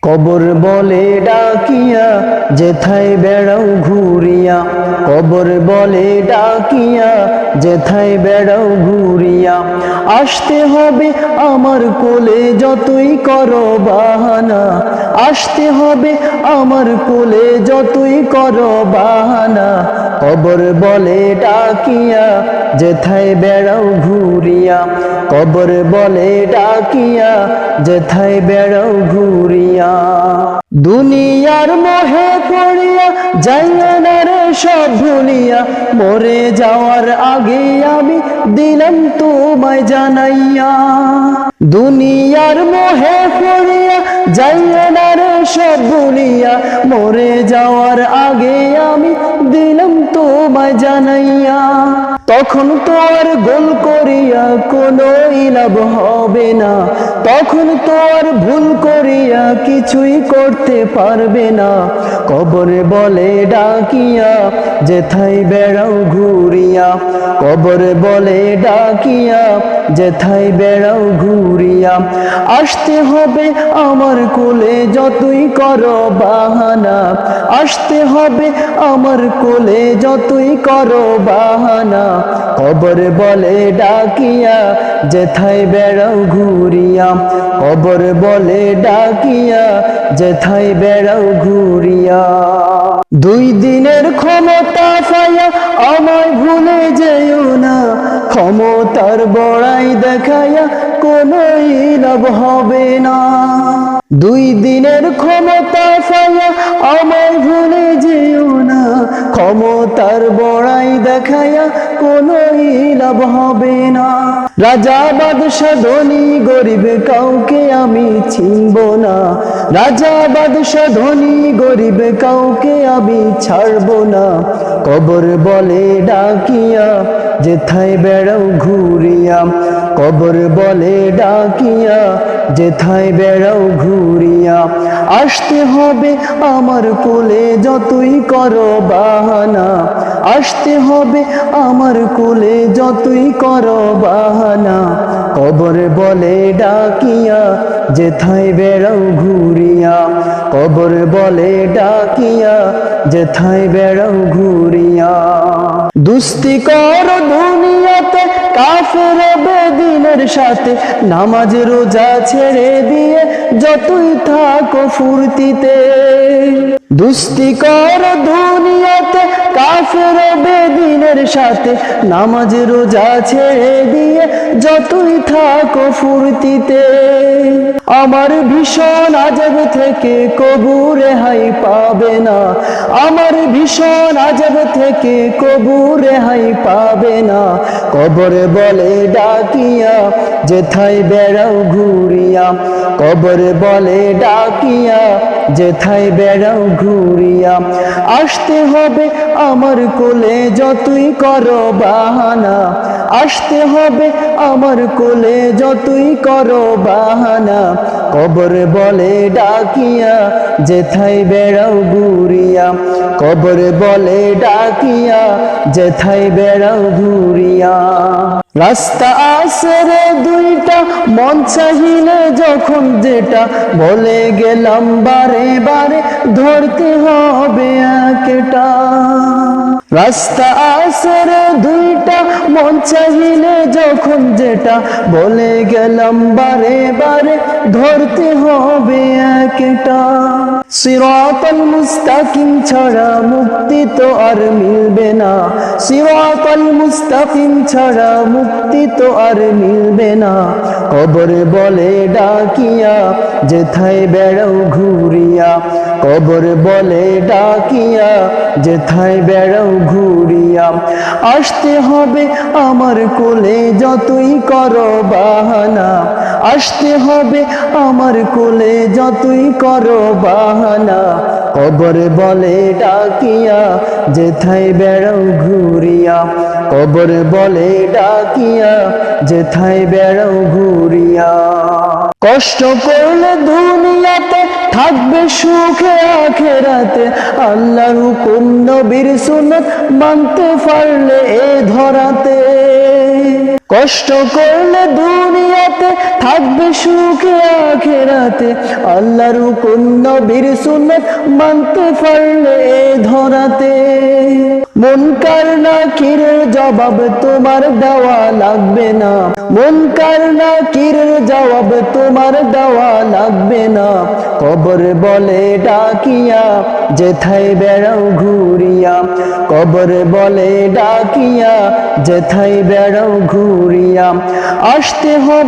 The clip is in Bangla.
কবর বলে ডাকিয়া যেথায় বেড়াও ঘুরিয়া, কবর বলে ডাকিয়া যেথায় বেড়াও ঘুরিয়া, আসতে হবে আমার কোলে যতই করো বাহানা, আসতে হবে আমার কোলে যতই করো বাহানা। কবর বলে ডাকিয়া যেথায় বেড়াও ঘুরিয়া, কবর বলে ডাকিয়া যেথায় বেড়াও ঘুরিয়া। দুনিয়ার মোহে পড়িয়া যাইয়া না রে সব ভুলিয়া, মরে যাওয়ার আগে আমি দিলাম তোমায় জানাইয়া। দুনিয়ার মোহে পড়িয়া যাইয়া না রে সব ভুলিয়া, মরে যাওয়ার আগে আমি দিলাম তোমায় জানাইয়া। তখন তো আর গোল করিয়া কোনো লাভ হবে না, তখন তো আর ভুল করিয়া কিছুই করতে পারবে না। কবর বলে ডাকিয়া যেথায় বেড়াও ঘুরিয়া, কবর বলে ডাকিয়া যেথায় বেড়াও ঘুরিয়া, আসতে হবে আমার কোলে যতই করো বাহানা, আসতে হবে আমার কোলে যতই করো বাহানা। কবর বলে ডাকিয়া যেথায় বেড়াও ঘুরিয়া, কবর বলে ডাকিয়া যেথায় বেড়াও ঘুরিয়া। দুই দিনের ক্ষমতা পাইয়া আমায় ভুলে যেও না, ক্ষমতার বড়াই দেখাইয়া কোনো লাভ হবে না। দুই দিনের ক্ষমতা পাইয়া আমায় ভুলে যেও না, ক্ষমতার বড়াই দেখাইয়া কোনো লাভ হবে না। রাজা বাদশাহ ধনী গরিব কাউকে আমি চিনব না, রাজা বাদশাহ ধনী গরিব কাউকে আমি ছাড়ব না। কবর বলে ডাকিয়া যেথায় বেড়াও ঘুরিয়া, কবর বলে ডাকিয়া যেথায় বেড়াও ঘুরিয়া, আসতে হবে আমার কোলে যতই করো বাহানা, আসতে হবে আমার কোলে যতই করো বাহানা। কবর বলে ডাকিয়া যেথায় বেড়াও ঘুরিয়া, কবর বলে ডাকিয়া যেথায় বেড়াও ঘুরিয়া। দুস্তি কর দুনিয়াতে কাফের বেদিনের সাথে, নামাজ রোজা ছেড়ে দিয়ে যতই থাকো ফুর্তিতে। দুস্তি কর দুনিয়াতে কাফের বেদিনের সাথে, নামাজ রোজা ছেড়ে দিয়ে যতই থাকো ফুর্তিতে। আমার ভীষণ আযাব থেকে কবু রেহাই পাবে না, আমার ভীষণ আযাব থেকে কবু রেহাই পাবে না। কবর বলে ডাকিয়া যেথায় বেড়াও ঘুরিয়া, কবর বলে ডাকিয়া যেথায় বেড়াও ঘুরিয়া, আসতে হবে আমার কোলে যতই করো বাহানা, আসতে হবে আমার কোলে যতই করো বাহানা। কবর বলে ডাকিয়া যেথায় বেড়াও ঘুরিয়া, কবর বলে ডাকিয়া যেথায় বেড়াও ঘুরিয়া। রাস্তা আছে রে দুইটা, মন চাহিলে যখন যেটা, বলে গেলাম বারে বারে ধরতে হবে একটা। রাস্তা আছে রে দুইটা, মন চাহিলে যখন যেটা, বলে গেলাম বারে বারে ধরতে হবে একটা। সিরাতাল মুস্তাকিম ছাড়া মুক্তি তো আর মিলবে না, সিরাতাল মুস্তাকিম ছাড়া মুক্তি তো আর মিলবে না। কবর বলে ডাকিয়া যেথায় বেড়াও ঘুরিয়া, কবর বলে ডাকিয়া যেথায় বেড়াও ঘুরিয়া, আসতে হবে আমার কোলে যতই করো বাহানা, আসতে হবে আমার কোলে যতই করো বাহানা। কবর বলে ডাকিয়া যেথায় বেড়াও ঘুরিয়া, কবর বলে ডাকিয়া যেথায় বেড়াও ঘুরিয়া। কষ্ট করলে দুনিয়াতে থাকবে সুখে আখেরাতে, আল্লাহর হুকুম নবীর সুন্নাত মানতে পারলে এ ধরাতে। কষ্ট করলে দুনিয়াতে থাকবে সুখে আখেরাতে, আল্লাহর হুকুম নবীর সুন্নাত মানতে পারলে এ ধরাতে। মুনকার নাকিরের জবাব তোমার দেওয়া লাগবে না, মুনকার নাকিরের জবাব তোমার দেওয়া লাগবে না। কবর বলে ডাকিয়া যেথায় বেড়াও ঘুরিয়া, কবর বলে ডাকিয়া যেথায় বেড়াও ঘুরিয়া, আসতে হবে